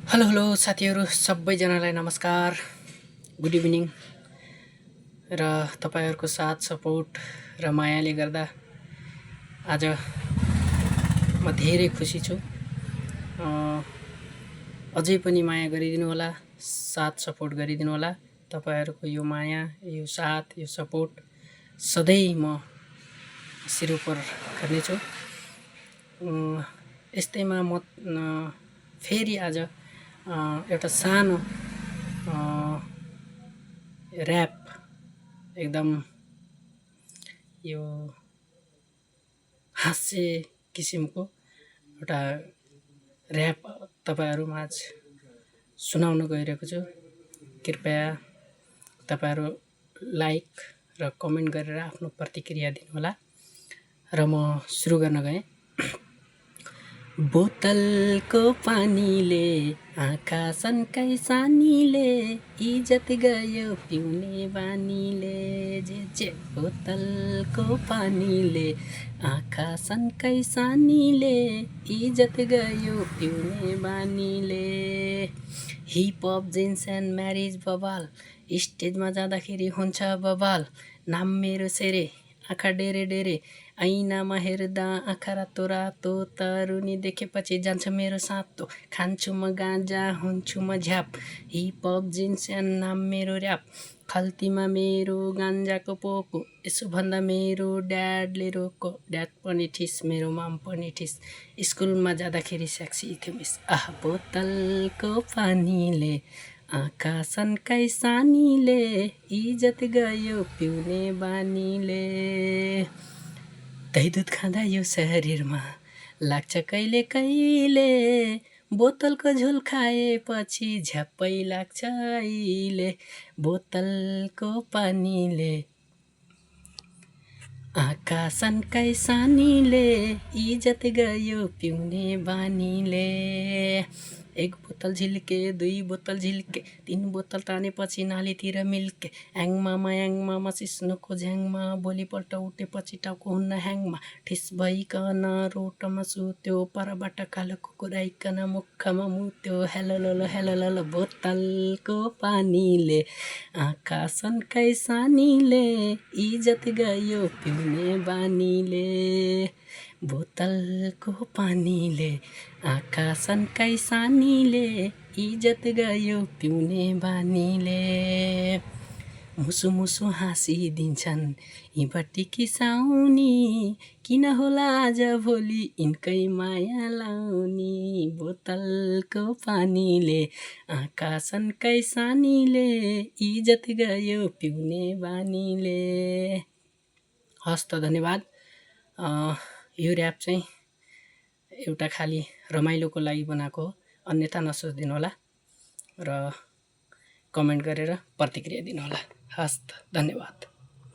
Hello hello साथीहरू सबैजनालाई नमस्कार, गुड इभिनिङ। र तपाईँहरूको साथ सपोर्ट र मायाले गर्दा आज म धेरै खुसी छु। अझै पनि माया गरिदिनु होला, साथ सपोर्ट गरिदिनु होला। तपाईँहरूको यो माया, यो साथ, यो सपोर्ट सधैँ म सिर उपर गर्नेछु। यस्तैमा म फेरि आज एउटा सानो ऱ्याप एकदम यो हास्य किसिमको एउटा ऱ्याप तपाईँहरूमाझ सुनाउन गइरहेको छु। कृपया तपाईँहरू लाइक र कमेन्ट गरेर आफ्नो प्रतिक्रिया दिनुहोला। र म सुरु गर्न गएँ। बोतलको पानीले आँखा सन्काई सानीले इज्जत गयो पिउने बानीले जे बोतलको पानीले आँखा सन्काई सानीले इज्जत गयो पिउने बानीले। हिपहप जिन्स एन्ड म्यारिज बबाल स्टेजमा जाँदाखेरि हुन्छ बबाल। नाम मेरो सेरे आँखा डेरे डेरे ऐनामा हेर्दा आँखा रातो रातो तरुनी देखेपछि जान्छ मेरो सातो। खान्छु म गाँजा हुन्छु म झ्याप हिपहप जिन्स एन्ड नाम मेरो ऱ्याप। खल्तीमा मेरो गान्जाको पोको यसो भन्दा मेरो ड्याडले रोको। ड्याड पनि ठिस मेरो माम पनि ठिस स्कुलमा जाँदाखेरि सेक्सी थियो मिस। बोतलको पानीले आँखा सन्काई सानीले इज्जत गयो पिउने बानीले। दही दुध खाँदा यो शरीरमा लाग्छ कहिले कहिले बोतलको झोल खाएपछि झ्याप्पै लाग्छ अहिले। बोतलको पानीले आँखा सन्काई सानीले इज्जत गयो पिउने बानीले। एक बोतल झिल्के दुई बोतल झिल्के तीन बोतल तानेपछि नालीतिर मिल्के। याङमामा सिस्नुको झ्याङमा भोलिपल्ट उठेपछि टाउको हुन्न ह्याङमा। ठिस भइकन रोटमा सुत्यो परबाट कालो कुकुर आइकन मुखमा मुत्यो। हेलो बोतलको पानीले आँखा सन्काई सानीले इज्जत गयो पिउने बानीले। बोतलको पानीले आँखा सन्काई सानीले इज्जत गयो पिउने बानीले। मुसु मुसु हाँसिदिन्छन् हिँबटी किसाउनी किन होला आज भोलि यिनकै माया लाउनी। बोतलको पानीले आँखा सन्काई सानीले इज्जत गयो पिउने बानीले। हस् त धन्यवाद। यो ऱ्याप चाहिँ एउटा खाली रमाइलोको लागि बनाएको हो, अन्यथा नसोचिदिनु होला र कमेन्ट गरेर प्रतिक्रिया दिनुहोला। हस् त धन्यवाद।